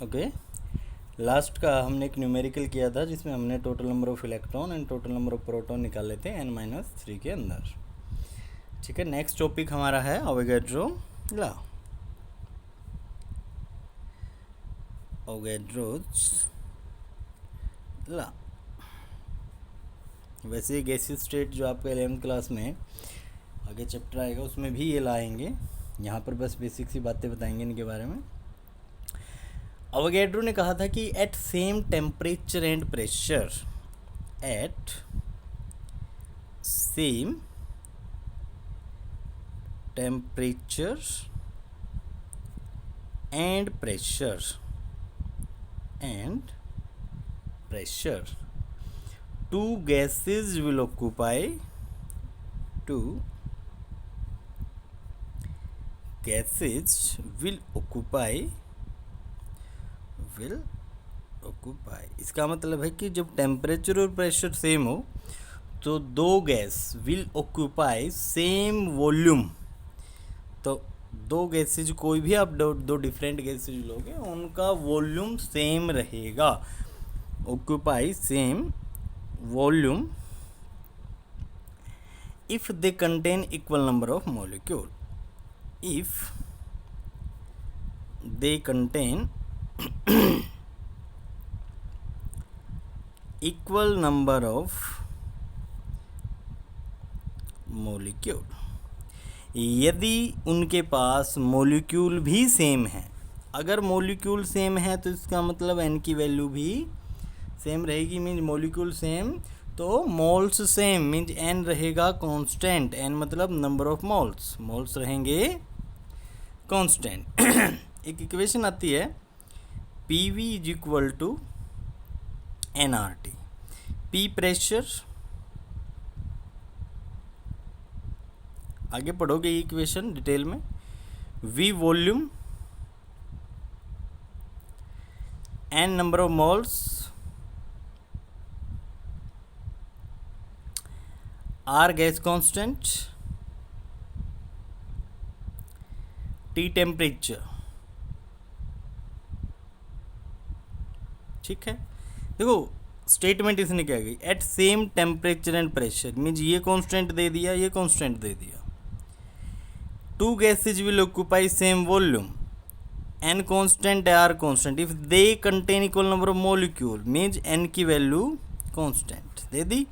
Okay. Last का हमने एक न्यूमेरिकल किया था जिसमें हमने total number of electron and total number of proton निकाले थे n-3 के अंदर। ठीक है, नेक्स्ट टॉपिक हमारा है अवोगाड्रो लॉ। अवोगाड्रोस लॉ वैसे गैसीय स्टेट जो आपका 11th क्लास में आगे चैप्टर आएगा उसमें भी ये लाएंगे, यहाँ पर बस बेसिक सी बातें बताएंगे इनके बारे में। अवोगाड्रो ने कहा था कि at same temperature and pressure, at same temperature and pressure two gases will occupy इसका मतलब है कि जब टेम्परेचर और प्रेशर सेम हो तो दो gas will occupy same volume. तो दो गैसेज, कोई भी आप दो डिफरेंट गैसेज लोगे उनका वॉल्यूम सेम रहेगा, occupy same volume if they contain equal number of molecule. If they contain equal number of molecule, यदि उनके पास मोलिक्यूल भी सेम है। अगर मोलिक्यूल सेम है तो इसका मतलब n की वैल्यू भी सेम रहेगी, मीन्स मोलिक्यूल सेम तो मोल्स सेम, मीन्स n रहेगा कांस्टेंट। n मतलब नंबर ऑफ मोल्स, मोल्स रहेंगे कांस्टेंट। एक इक्वेशन आती है PV is equal to nRT। P pressure, आगे पढ़ोगे ये इक्वेशन डिटेल में। V volume, n number of moles, R gas constant, T temperature. ठीक है, देखो स्टेटमेंट इसने क्या की, at same temperature and pressure, means ये कांस्टेंट दे दिया, ये कांस्टेंट दे दिया। To gases will occupy same volume, n constant r constant, if they contain equal number of molecule means n की वैल्यू कांस्टेंट दे दी।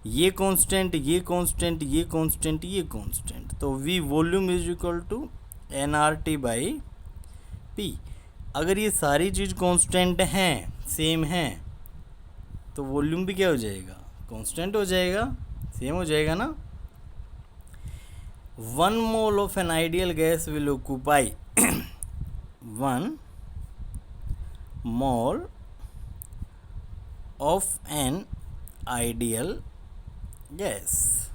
ये कांस्टेंट, ये कांस्टेंट, ये कांस्टेंट, ये कांस्टेंट, तो V volume is equal to nRT by P। अगर ये सारी चीज़ constant हैं, सेम हैं, तो वॉल्यूम भी क्या हो जाएगा, कांस्टेंट हो जाएगा, सेम हो जाएगा ना। 1 mole of an ideal gas will occupy 1 mole of an ideal gas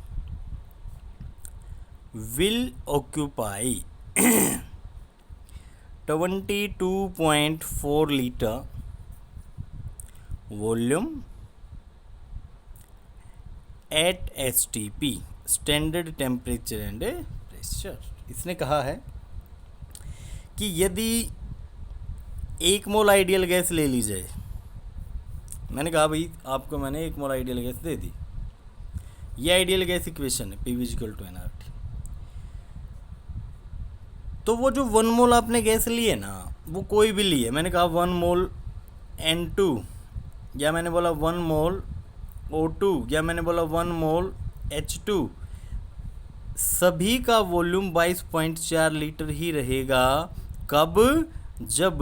will occupy 22.4 liter volume at STP, standard temperature and pressure. इसने कहा है कि यदि 1 मोल आइडियल गैस ले ली जाए, मैंने कहा भाई आपको मैंने 1 मोल आइडियल गैस दे दी, ये आइडियल गैस इक्वेशन है PV इक्वल टू nRT। तो वो जो 1 मोल आपने गैस ली है ना, वो कोई भी ली है, मैंने कहा 1 मोल N2, या मैंने बोला 1 मोल O2, या मैंने बोला 1 मोल H2, सभी का वॉल्यूम 22.4 लीटर ही रहेगा। कब? जब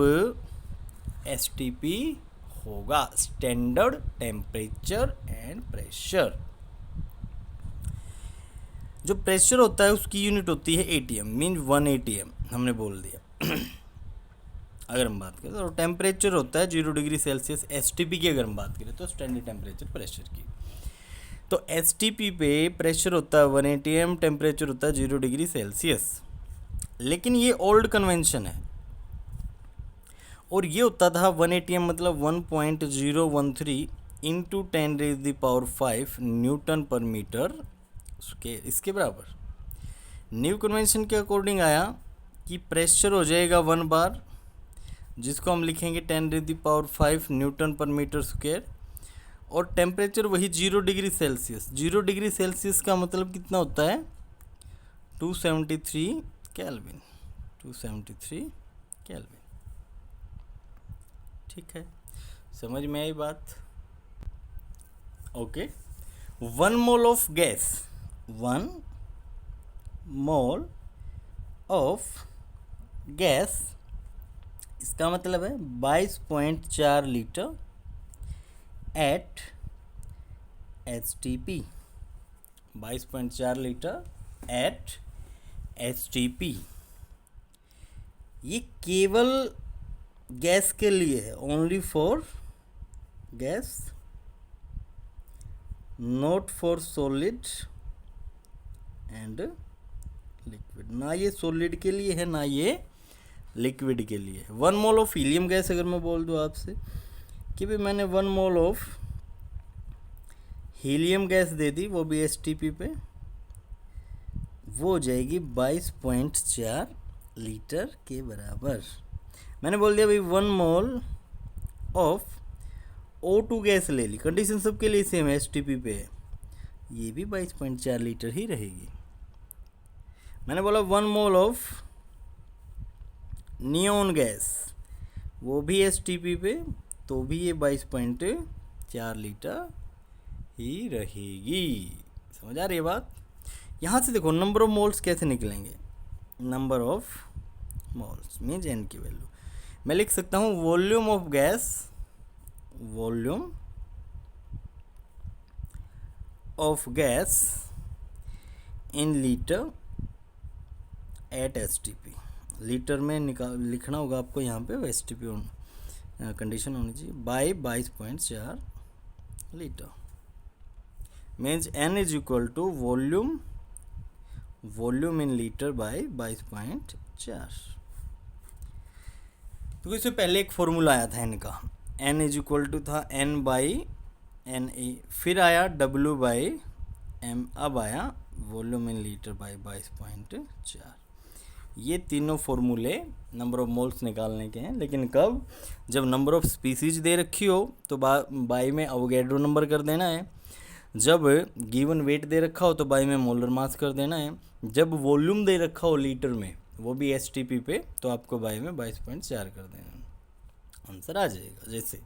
STP होगा, स्टैंडर्ड टेम्परेचर एंड प्रेशर। जो प्रेशर होता है उसकी यूनिट होती है ATM, मीन 1 ATM हमने बोल दिया। अगर हम बात करें तो टेम्परेचर होता है 0 डिग्री सेल्सियस। STP की अगर हम बात करें तो स्टैंडर्ड टेम्परेचर प्रेशर की, तो STP पे प्रेशर होता है 1 ATM, टेम्परेचर होता है 0 डिग्री सेल्सियस। लेकिन ये ओल्ड कन्वेंशन है, और ये होता था 1 ATM मतलब 1.013 इंटू 10⁵ न्यूटन पर मीटर इसके बराबर। न्यू कन्वेंशन के अकॉर्डिंग आया कि प्रेशर हो जाएगा 1 बार, जिसको हम लिखेंगे 10⁵ न्यूटन पर मीटर स्क्वायर, और टेम्परेचर वही 0 डिग्री सेल्सियस। 0 डिग्री सेल्सियस का मतलब कितना होता है 273 केल्विन, 273 केल्विन। ठीक है, समझ में आई बात? Okay. 1 mole of gas, 1 mole of gas, इसका मतलब है 22.4 litre at HTP, 22.4 litre at HTP। ये केवल गैस के लिए है, only for gas, not for solid and liquid. ना ये सॉलिड के लिए है, ना ये लिक्विड के लिए। 1 मोल ऑफ हीलियम गैस अगर मैं बोल दूँ आपसे कि भाई मैंने 1 मोल ऑफ हीलियम गैस दे दी, वो भी HTP पे, वो हो जाएगी 22.4 लीटर के बराबर। मैंने बोल दिया भाई 1 मोल ऑफ O2 गैस ले ली, कंडीशन सबके लिए सेम है, HTP पे है, ये भी 22.4 लीटर ही रहेगी। मैंने बोला 1 मोल ऑफ नियॉन गैस, वो भी HTP पे, तो भी ये 22.4 लीटर ही रहेगी। समझ आ रही है बात? यहाँ से देखो नंबर ऑफ मोल्स कैसे निकलेंगे। Number of moles means N की वैल्यू मैं लिख सकता हूँ volume of gas, volume of gas in litre at HTP। Litre में लिखना होगा आपको यहाँ पे, HTP कंडीशन होनी चाहिए, by 22.4 litre means N is equal to volume in litre by 22.4। तो इससे पहले एक फॉर्मूला आया था N का, N इज इक्वल टू था N बाई NE, फिर आया W बाई M, अब आया वॉल्यूम इन लीटर बाई 22.4। ये तीनों फॉर्मूले नंबर ऑफ मोल्स निकालने के हैं, लेकिन कब? जब नंबर ऑफ स्पीसीज दे रखी हो तो बाई में अवोगैड्रो नंबर कर देना है, जब गिवन वेट दे रखा हो तो बाई में मोलर मास कर देना है, जब वॉल्यूम दे रखा हो लीटर में, वो भी HTP पे, तो आपको बाई में 22.4 कर देना, आंसर आ जाएगा। जैसे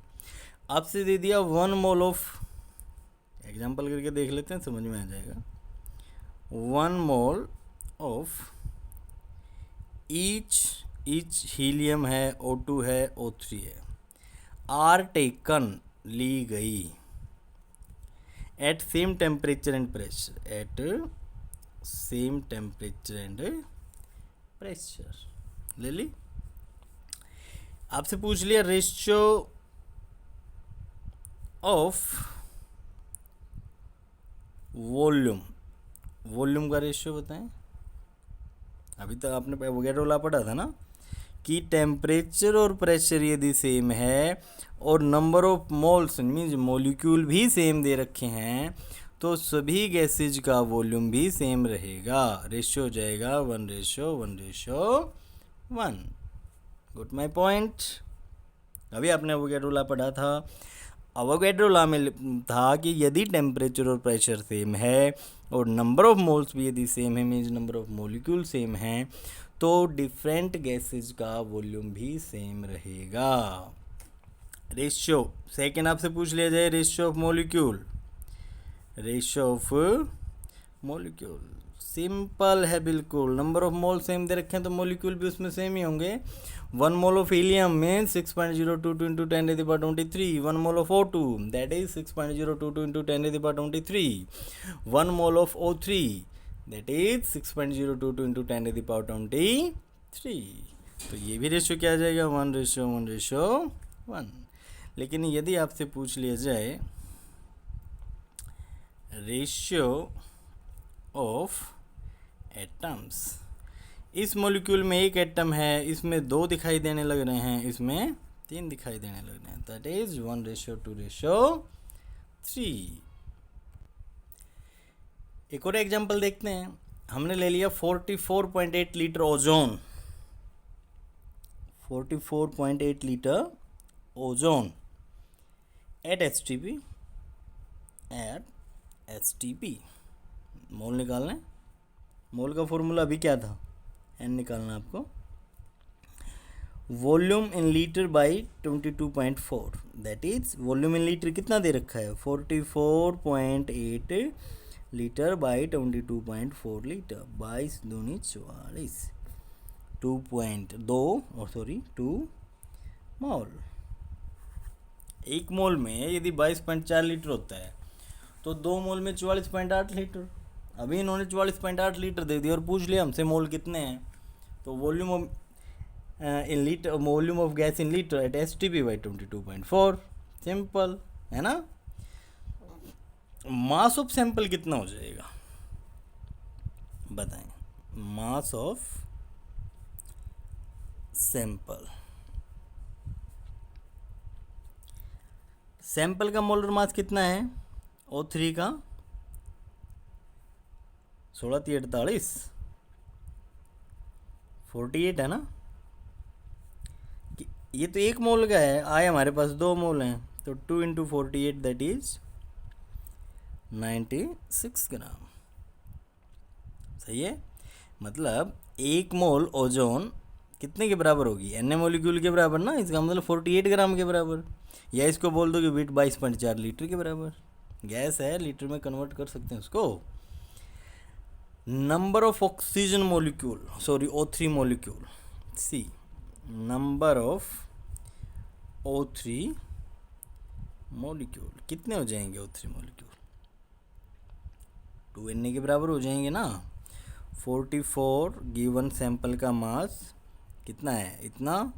आपसे दे दिया 1 मोल ऑफ, एग्जाम्पल करके देख लेते हैं, समझ में आ जाएगा। 1 मोल ऑफ ईच हीलियम है, O2 है, O3 है, आर टेकन, ली गई, at same temperature and pressure, at same temperature and pressure ले ली। आपसे पूछ लिया रेशियो ऑफ वॉल्यूम, वॉल्यूम का रेशियो बताएं। अभी तक आपने एवोगैड्रो लॉ पढ़ा था ना कि टेम्परेचर और प्रेशर यदि सेम है और number of moles means molecule भी सेम दे रखे हैं, तो सभी गैसेज का वॉल्यूम भी सेम रहेगा। रेशियो हो जाएगा 1:1:1। Good my point. अभी आपने एवोगैड्रो लॉ पढ़ा था। एवोगैड्रो लॉ में था कि यदि टेम्परेचर और प्रेशर सेम है और नंबर ऑफ मोल्स भी यदि सेम है, means number of molecule same हैं, तो डिफरेंट गैसेज का वॉल्यूम भी सेम रहेगा। रेशियो सेकेंड आपसे पूछ लिया जाए, ratio of molecule, ratio of molecule simple है बिल्कुल। नंबर ऑफ मोल सेम दे रखे हैं तो मॉलिक्यूल भी उसमें सेम ही होंगे। 1 मोल ऑफ हीलियम में 6.022 into 10⁻23। 1 mole of O2 that is 6.022 into 10⁻23। 1 mole of O3 that is 6.022 into 10⁻23। तो ये भी रेशियो क्या आ जाएगा 1:1:1। लेकिन यदि आपसे पूछ लिया जाए रेशियो ऑफ एटम्स, इस मॉलिक्यूल में एक एटम है, इसमें 2 दिखाई देने लग रहे हैं, इसमें 3 दिखाई देने लग रहे हैं, दैट इज 1:2:3। एक और एग्जांपल देखते हैं। हमने ले लिया 44.8 litre ozone, 44.8 litre ozone at H T P. Mole निकालना है। मोल का फॉर्मूला अभी क्या था, एन निकालना है आपको। Volume in litre by 22.4, that is volume in litre कितना दे रखा है 44.8 लीटर बाई 22.4 लीटर, 22 दूनी 44, 2 मोल। एक मोल में यदि 22.4 लीटर होता है तो 2 मोल में 44.8 लीटर। अभी इन्होंने 44.8 लीटर दे दिया और पूछ लिया हमसे मोल कितने हैं, तो volume of in litre, volume of gas in litre at S T P by 22.4, simple है ना। मास ऑफ सैंपल कितना हो जाएगा बताएं, मास ऑफ सैंपल, सैंपल का मोलर मास कितना है O3 का 1648 48 है ना। ये तो 1 मोल का है, आए हमारे पास 2 मोल हैं, तो 2 इंटू 48 दैट इज 96 ग्राम। सही है, मतलब 1 मोल ओजोन कितने के बराबर होगी, एन मोलिक्यूल के बराबर ना, इसका मतलब 48 ग्राम के बराबर, या इसको बोल दो कि बीट 22.4 लीटर के बराबर। गैस है, लीटर में कन्वर्ट कर सकते हैं उसको। Number of oxygen molecule, sorry O3 molecule, see number of O3 molecule कितने हो जाएंगे, O3 मोलिक्यूल 2Na के बराबर हो जाएंगे ना। 44 गिवन सैंपल का मास कितना है, इतना,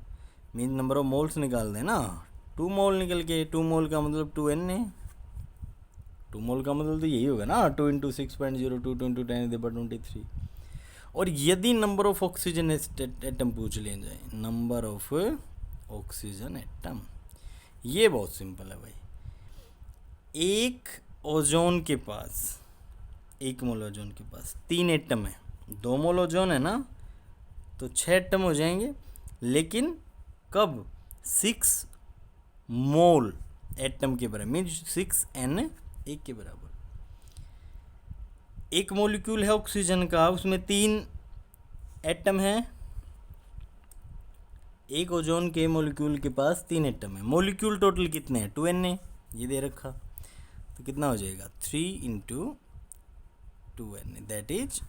मीन नंबर ऑफ मोल्स निकाल देना, 2 मोल निकल के, 2 मोल का मतलब 2Na, 2 मोल का मतलब तो यही होगा ना, 2 इंटू 6.02 2 इंटू 10⁻23। और यदि नंबर ऑफ ऑक्सीजन एटम पूछ लिया जाए, नंबर ऑफ ऑक्सीजन एटम, ये बहुत सिंपल है भाई। एक ओजोन के पास, 1 मोल ओजोन के पास 3 एटम है, 2 मोल ओजोन है ना, तो 6 एटम हो जाएंगे, लेकिन कब 6 मोल एटम के बराबर, मीन 6N 1 के बराबर। एक मॉलिक्यूल है ऑक्सीजन का, उसमें 3 एटम है, एक ओजोन के मॉलिक्यूल के पास 3 एटम है। मॉलिक्यूल टोटल कितने हैं 2Na, ये दे रखा, तो कितना हो जाएगा 3 into 2Na that is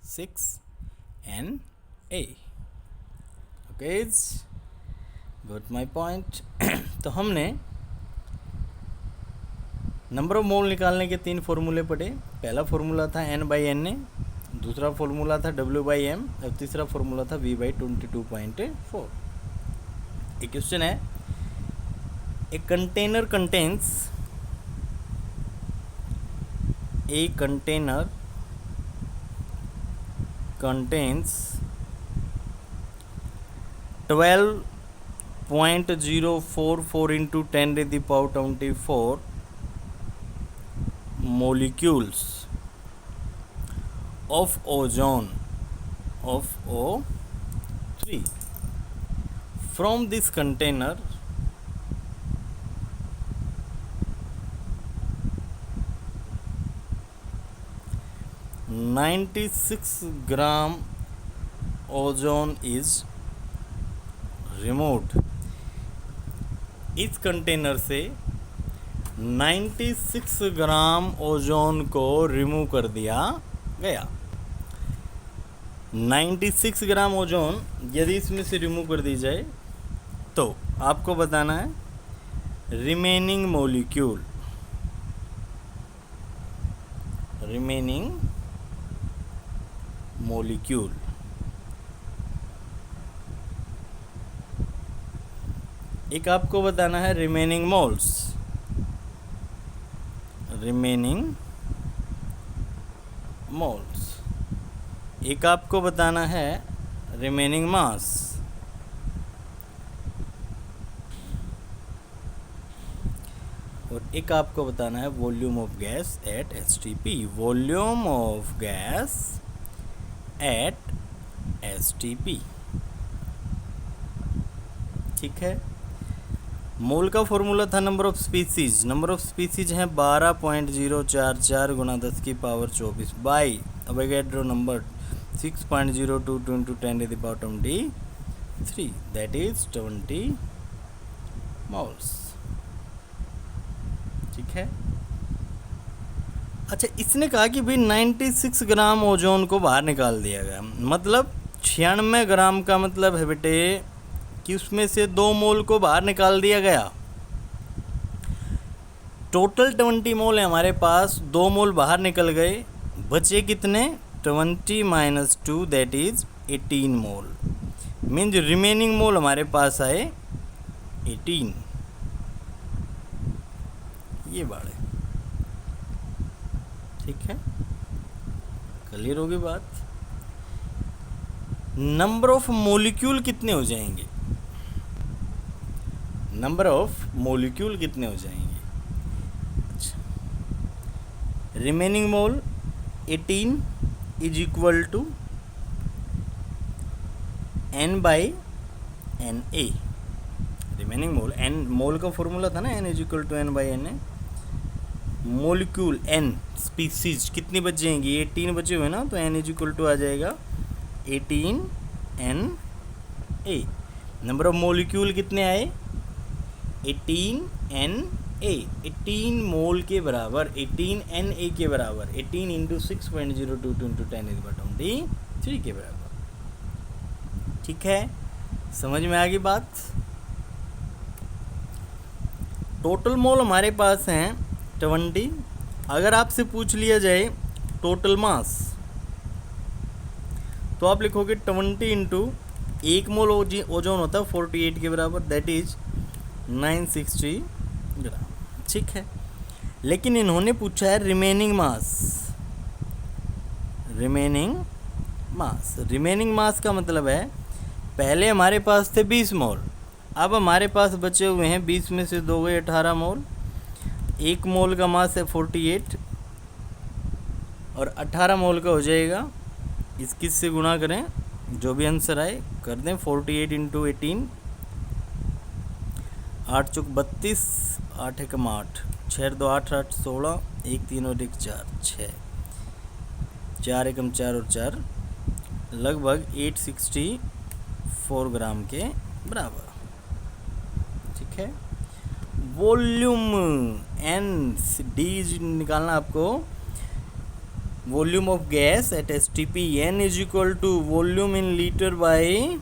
6Na। Okay, got my point. तो हमने नंबर ऑफ मोल निकालने के 3 फॉर्मूले पढ़े। पहला फॉर्मूला था N/Na, दूसरा फॉर्मूला था W/m और तीसरा फॉर्मूला था V/22.4। एक क्वेश्चन है, a container contains 12.044 into 10⁻24 molecules of ozone of O3. From this container, (96 grams) ozone is removed. इस कंटेनर से 96 ग्राम ओजोन को रिमूव कर दिया गया। 96 ग्राम ओजोन यदि इसमें से रिमूव कर दी जाए तो आपको बताना है रिमेनिंग मोलिक्यूल। एक आपको बताना है रिमेनिंग मोल्स, एक आपको बताना है रिमेनिंग मास, और एक आपको बताना है volume of gas at STP. Volume of gas at STP. ठीक है। मोल का फॉर्मूला था number of species. Number of species हैं 12.044 गुणा 10 की power 24 by Avogadro number 6.02 into 10⁻23 that is 20 moles. ठीक है। अच्छा, इसने कहा कि भाई 96 ग्राम ओजोन को बाहर निकाल दिया गया, मतलब 96 ग्राम का मतलब है बेटे कि उसमें से 2 मोल को बाहर निकाल दिया गया। टोटल 20 मोल है हमारे पास, 2 मोल बाहर निकल गए, बचे कितने 20 minus 2 that is 18 mole. Means remaining mole हमारे पास आए 18। ये बात है। ठीक है, क्लियर होगी बात। नंबर ऑफ मॉलिक्यूल कितने हो जाएंगे, नंबर ऑफ मॉलिक्यूल कितने हो जाएंगे। अच्छा, remaining mole 18 is equal to n by N A. Remaining mole, n mole का फॉर्मूला था ना, n is equal to n by N A. Molecule n species कितनी बच जाएंगी, 18 बचे हुए ना, तो n इज इक्वल टू आ जाएगा 18 n a। Number of molecule कितने आए 18 n a, 18 मोल के बराबर, 18 n a के बराबर, 18 इंटू 6.02 इंटू 10⁻23 के बराबर। ठीक है, समझ में आ गई बात। टोटल मोल हमारे पास हैं 20। अगर आपसे पूछ लिया जाए टोटल मास, तो आप लिखोगे 20 इंटू 1 मोल ओजोन होता है 48 के बराबर, दैट इज 960 ग्राम। ठीक है, लेकिन इन्होंने पूछा है रिमेनिंग मास। रिमेनिंग मास, रिमेनिंग मास का मतलब है पहले हमारे पास थे 20 मोल, अब हमारे पास बचे हुए हैं 20 में से 2 गए 18 मोल। 1 मोल का मास है 48 और 18 मोल का हो जाएगा, इस किस से गुणा करें, जो भी आंसर आए कर दें। 48 इंटू 18, 8 चौक 32, 8 एकम 8, 6 2 8 8 16, 1 3 और 1 4 6, 4 एकम 4 और 4, लगभग 864 ग्राम के बराबर। ठीक है, वॉल्यूम एन डी निकालना आपको। Volume of gas at STP, N is equal to volume in litre by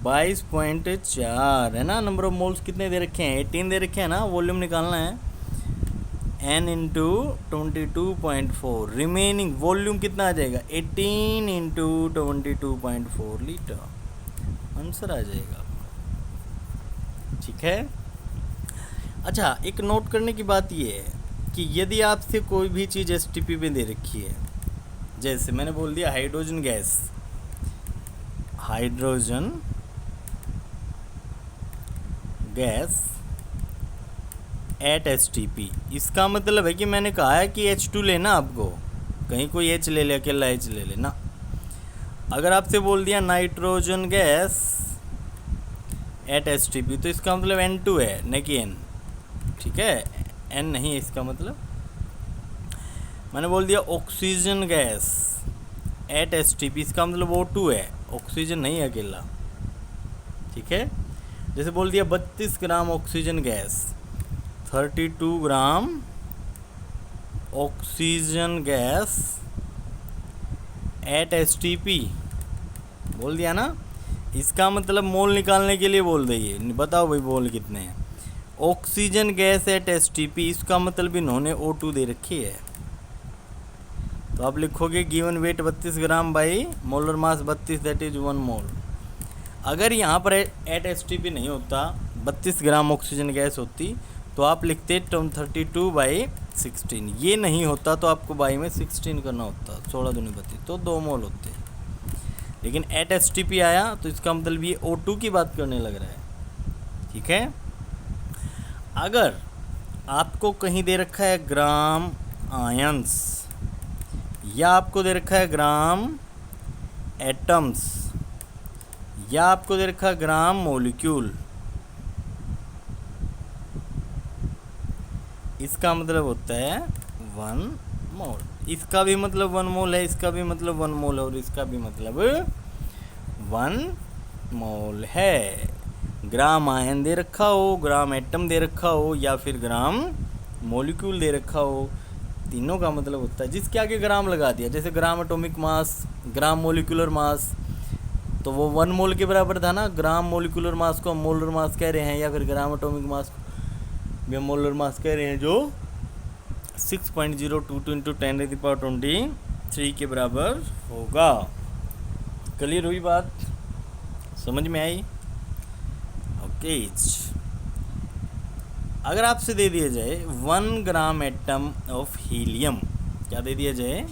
22.4 है ना। नंबर ऑफ मोल्स कितने दे रखे हैं 18 दे रखे हैं ना, वॉल्यूम निकालना है n इंटू 22.4। रिमेनिंग वॉल्यूम कितना आ जाएगा 18 इंटू 22.4 लीटर, आंसर आ जाएगा। ठीक है। अच्छा, एक नोट करने की बात ये है कि यदि आपसे कोई भी चीज़ एसटीपी में दे रखी है, जैसे मैंने बोल दिया hydrogen gas, hydrogen gas at STP, इसका मतलब है कि मैंने कहा है कि H2 लेना आपको, कहीं कोई H ले ले, अकेला H ले लेना। अगर आपसे बोल दिया नाइट्रोजन गैस एट एसटीपी, तो इसका मतलब N2 है, न कि N। ठीक है, N नहीं है इसका मतलब। मैंने बोल दिया ऑक्सीजन गैस एट एसटीपी, इसका मतलब O2 है, ऑक्सीजन नहीं है अकेला। ठीक है, जैसे बोल दिया 32 gram oxygen gas, 32 gram oxygen gas at STP बोल दिया ना, इसका मतलब मोल निकालने के लिए बोल दिए, बताओ भाई मोल कितने हैं। ऑक्सीजन गैस एट एसटीपी, इसका मतलब इन्होंने O2 दे रखी है, तो आप लिखोगे given weight 32 gram by molar mass 32 that is 1 मोल। अगर यहाँ पर एट एसटीपी नहीं होता, 32 ग्राम ऑक्सीजन गैस होती, तो आप लिखते 32 बाई 16। ये नहीं होता तो आपको बाई में 16 करना होता, 16 दूनी 32, तो 2 मोल होते। लेकिन एट एसटीपी आया तो इसका मतलब ये O2 की बात करने लग रहा है। ठीक है, अगर आपको कहीं दे रखा है ग्राम आयंस, या आपको दे रखा है ग्राम एटम्स, या आपको दे रखा है ग्राम मॉलिक्यूल, इसका मतलब होता है 1 मोल। इसका भी मतलब 1 मोल है, इसका भी मतलब 1 मोल है, और इसका भी मतलब 1 मोल है। ग्राम आयन दे रखा हो, ग्राम एटम दे रखा हो, या फिर ग्राम मॉलिक्यूल दे रखा हो, तीनों का मतलब होता है जिसके आगे ग्राम लगा दिया, जैसे gram atomic mass, gram molecular mass, तो वो 1 मोल के बराबर था ना। ग्राम मोलिकुलर मास को हम मोलर मास कह रहे हैं, या फिर ग्राम एटॉमिक मास को भी हम मोलर मास कह रहे हैं, जो 6.022 इंटू 10⁻23 के बराबर होगा। क्लियर हुई बात? समझ में आई? ओके। अगर आपसे दे दिया जाए 1 ग्राम एटम ऑफ हीलियम, क्या दे दिया जाए?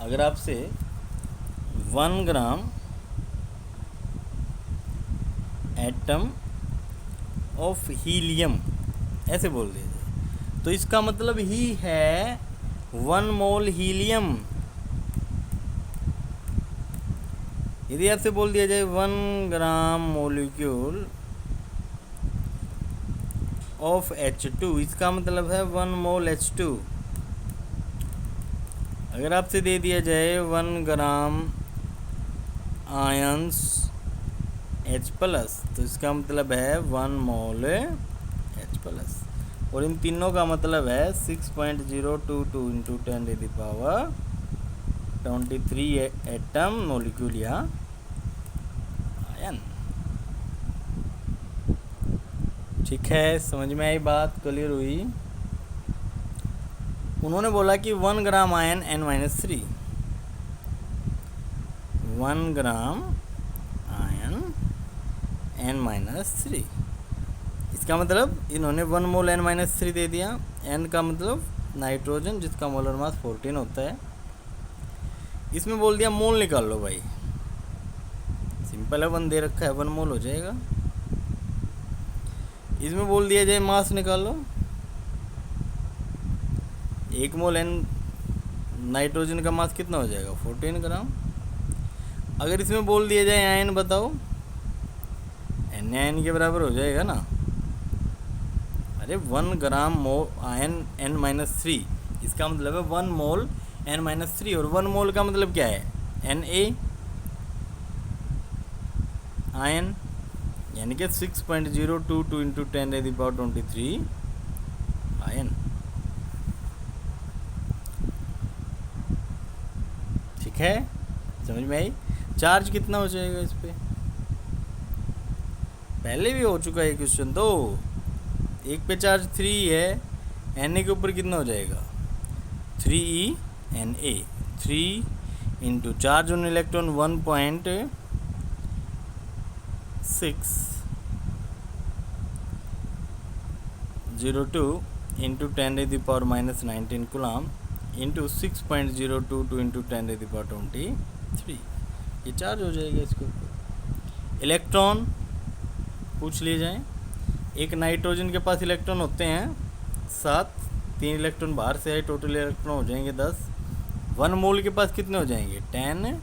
अगर आपसे 1 ग्राम एटम ऑफ हीलियम ऐसे बोल दिया जाए, तो इसका मतलब ही है 1 मोल हीलियम। यदि आपसे बोल दिया जाए 1 ग्राम मोलिक्यूल ऑफ H2, इसका मतलब है 1 मोल H2। अगर आपसे दे दिया जाए 1 ग्राम आयंस H+, तो इसका मतलब है 1 मोल H+। और इन तीनों का मतलब है 6.022 इंटू 10⁻23 एटम मोलिक्यूल या आयन। ठीक है, समझ में आई बात? क्लियर हुई? उन्होंने बोला कि 1 ग्राम आयन N-3, 1 ग्राम आयन N-3, इसका मतलब इन्होंने 1 मोल N-3 दे दिया। N का मतलब नाइट्रोजन, जिसका मोलर मास 14 होता है। इसमें बोल दिया मोल निकाल लो भाई, सिंपल है, 1 दे रखा है, 1 मोल हो जाएगा। इसमें बोल दिया जाए मास निकाल लो, 1 मोल N नाइट्रोजन का मास कितना हो जाएगा? 14 ग्राम। अगर इसमें बोल दिया जाए आयन बताओ, N आयन के बराबर हो जाएगा ना। अरे 1 ग्राम आयन N-3, इसका मतलब है 1 मोल N-3, और 1 मोल का मतलब क्या है? Na आयन, यानी कि 6.022 इंटू 10⁻23 आयन। ठीक है, समझ में आई? चार्ज कितना हो जाएगा इस पे? पहले भी हो चुका है क्वेश्चन, तो एक पे चार्ज 3 है, Na के ऊपर कितना हो जाएगा? 3Na, 3 into charge on electron 1.602 into 10⁻19 coulomb into 6.022 into 10⁻23, ये चार्ज हो जाएगा इसके ऊपर। इलेक्ट्रॉन पूछ लिए जाए, एक नाइट्रोजन के पास इलेक्ट्रॉन होते हैं 7, 3 इलेक्ट्रॉन बाहर से आए, टोटल इलेक्ट्रॉन हो जाएंगे 10। 1 मोल के पास कितने हो जाएंगे? 10 Na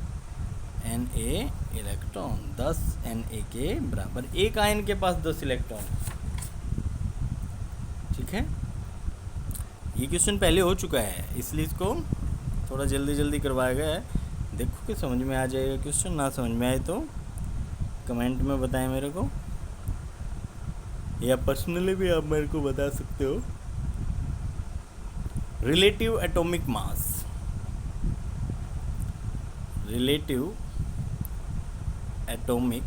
इलेक्ट्रॉन, 10 Na के बराबर। एक आयन के पास 10 इलेक्ट्रॉन। ठीक है, ये क्वेश्चन पहले हो चुका है, इसलिए इसको थोड़ा जल्दी जल्दी करवाया गया है। देखो कि समझ में आ जाएगा क्वेश्चन, ना समझ में आए तो कमेंट में बताएं मेरे को, या पर्सनली भी आप मेरे को बता सकते हो। Relative atomic mass, relative atomic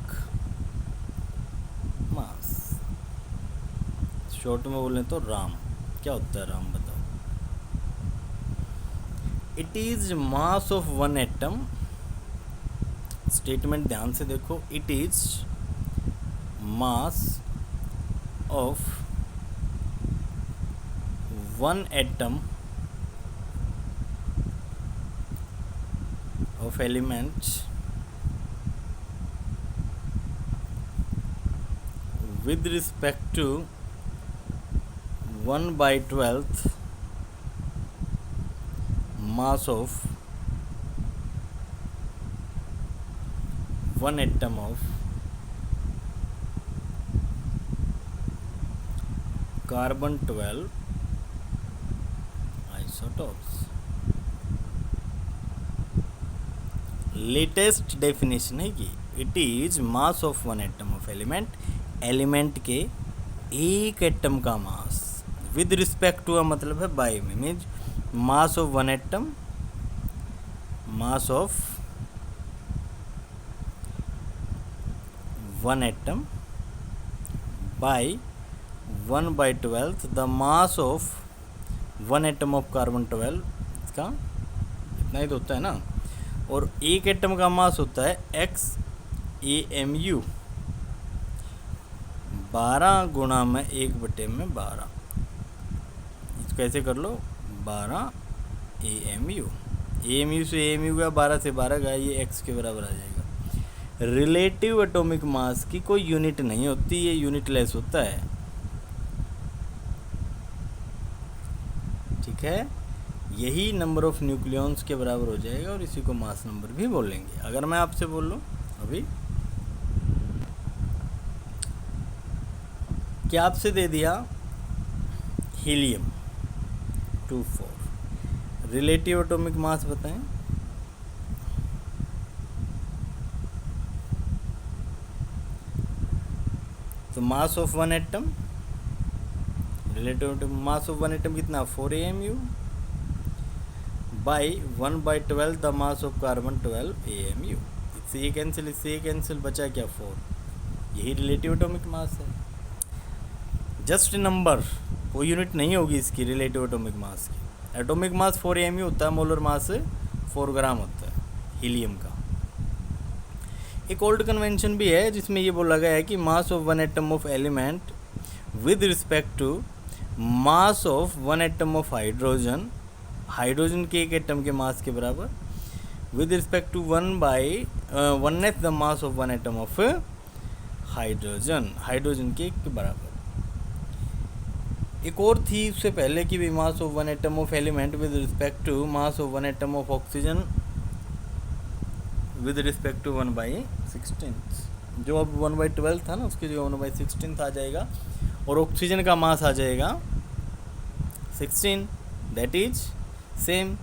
mass, short में बोलें तो राम। क्या होता है राम, बताओ? It is mass of 1 atom. Statement ध्यान से देखो, it is mass of 1 atom of element with respect to 1/12 mass of 1 atom of carbon 12 isotopes. Latest definition है कि it is mass of one atom of element के एक atom का mass with respect to मतलब है bye में, means mass of one atom, mass of one atom by 1/12 the mass of one atom of carbon 12, इसका इतना ही तो होता है ना। और एक एटम का मास होता है XAMU, 12 गुणा में 1/12, इसको कैसे कर लो 12 AMU, AMU से AMU का 12 से 12 का ये x के बराबर आ जाएगा। रिलेटिव एटॉमिक मास की कोई यूनिट नहीं होती, ये यूनिटलेस होता है, ठीक है। यही नंबर ऑफ न्यूक्लियॉन्स के बराबर हो जाएगा और इसी को मास नंबर भी बोलेंगे। अगर मैं आपसे बोल लूँ अभी क्या आपसे दे दिया हीलियम 24, रिलेटिव एटॉमिक मास बताएं। तो मास of one atom, relative mass of one atom कितना 4 AMU by 1/12 the mass of carbon 12 AMU। इससे ये कैंसिल, इससे ये कैंसिल, बचा क्या 4, यही रिलेटिव एटॉमिक मास है। जस्ट नंबर, कोई यूनिट नहीं होगी इसकी रिलेटिव एटॉमिक मास की। एटॉमिक मास 4 AMU होता है, मोलर मास 4 ग्राम होता है हीलियम का। एक ओल्ड कन्वेंशन भी है जिसमें ये बोला गया है कि mass of one atom of element with respect to mass of one atom of hydrogen, hydrogen के एक एटम के मास के बराबर, with respect to 1/1 the mass of one atom of hydrogen, hydrogen के एक के बराबर। एक और थी उससे पहले की भी, mass of one atom of element with respect to mass of one atom of oxygen with respect to 1/16, जो अब 1/12 था ना उसकी जगह 1/16 आ जाएगा, और ऑक्सीजन का मास आ जाएगा 16, दैट इज सेम।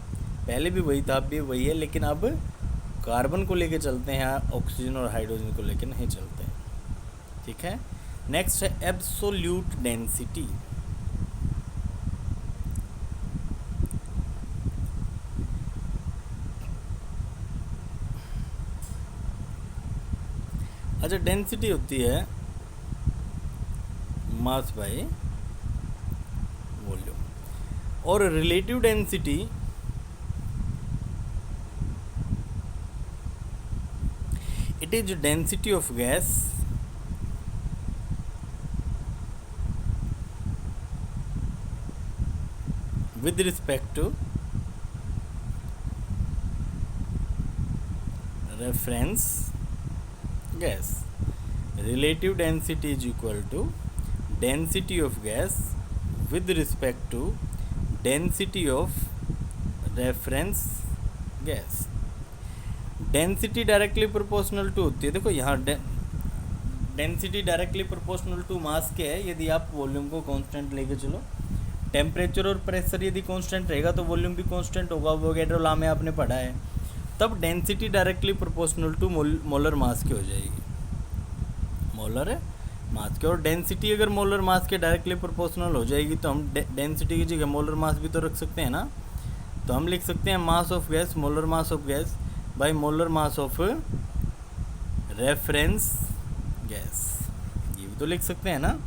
पहले भी वही था, अब भी वही है, लेकिन अब कार्बन को लेके चलते हैं, ऑक्सीजन और हाइड्रोजन को लेके नहीं चलते हैं, ठीक है। नेक्स्ट है एब्सोल्यूट डेंसिटी। अच्छा, डेंसिटी होती है मास बाय वॉल्यूम, और relative density it is density of gas with respect to reference gas. Relative density is equal to density of gas with respect to density of reference gas. Density directly proportional to होती है, देखो यहाँ density directly proportional to mass के है। यदि आप volume को constant लेके चलो, टेम्परेचर और प्रेशर यदि कांस्टेंट रहेगा तो वॉल्यूम भी कांस्टेंट होगा, वोगैड्रो लॉ में आपने पढ़ा है। तब density directly proportional to molar mass की हो जाएगी, मोलर मास के। और डेंसिटी अगर मोलर मास के डायरेक्टली प्रोपोर्शनल हो जाएगी तो हम डेंसिटी की जगह मोलर मास भी तो रख सकते हैं ना। तो हम लिख सकते हैं mass of gas, molar mass of gas by molar mass of reference gas, ये भी तो लिख सकते हैं ना,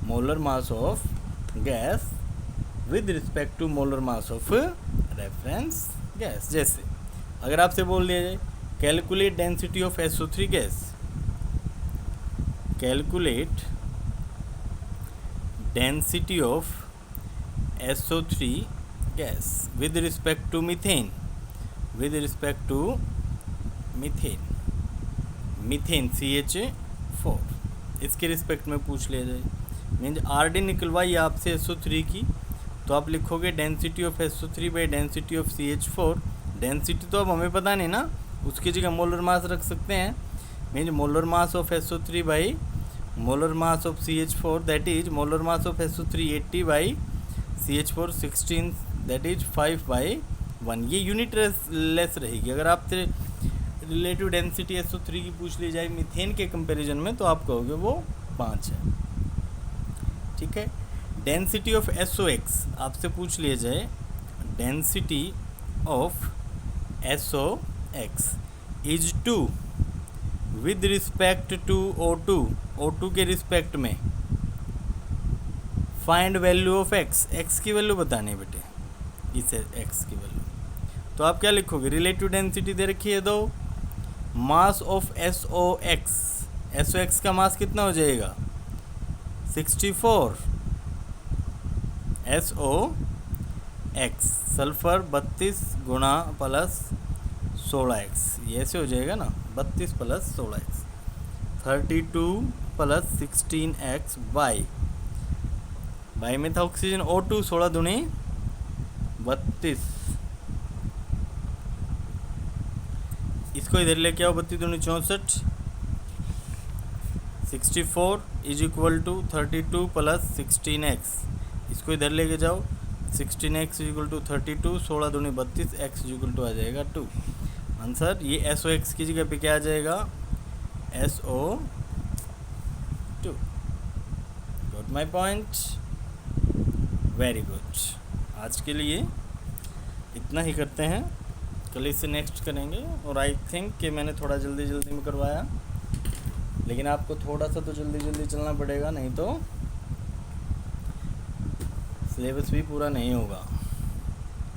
molar mass of gas with respect to molar mass of reference gas. जैसे अगर आपसे बोल दिया जाए calculate density of SO3 gas, calculate density of SO3 gas with respect to methane, with respect to methane, methane CH4, इसके respect में पूछ लिया जाए, मीन्स RD निकलवाई आपसे SO3 की, तो आप लिखोगे density of SO3 by density of CH4। Density तो अब हमें पता नहीं ना, उसकी जगह मोलर मास रख सकते हैं, means molar mass of SO3 by molar mass of CH4 that is molar mass of SO3 80 by CH4 16 that is 5/1। ये यूनिट लेस रहेगी। अगर आपसे रिलेटिव डेंसिटी SO3 की पूछ ली जाए मीथेन के कंपैरिजन में तो आप कहोगे वो 5 है। ठीक है। डेंसिटी ऑफ SOX आपसे पूछ लिया जाए, density of SOX is 2 with respect to O2 के रिस्पेक्ट में फाइंड वैल्यू ऑफ x की वैल्यू बतानी है बेटे, इसे x की वैल्यू। तो आप क्या लिखोगे, रिलेटिव डेंसिटी दे रखी है दो, मास ऑफ SOX का मास कितना हो जाएगा 64, SOX सल्फर 32 गुणा प्लस 16x, ये ऐसे हो जाएगा ना, 32 plus 16x 32 plus 16x by में था ऑक्सीजन O2 16 दूनी 32, इसको इधर लेके आओ, 32 दूनी 64, 64 is equal to 32 plus 16x, इसको इधर लेके जाओ, 16x इज इक्वल टू 32, 16 दूनी 32, x इज इक्वल टू आ जाएगा 2। आंसर ये SOX की जगह पे क्या आ जाएगा SO2। Got my point, very good. आज के लिए इतना ही करते हैं, कल इससे नेक्स्ट करेंगे। और आई थिंक कि मैंने थोड़ा जल्दी में करवाया, लेकिन आपको थोड़ा सा तो जल्दी चलना पड़ेगा, नहीं तो सिलेबस भी पूरा नहीं होगा।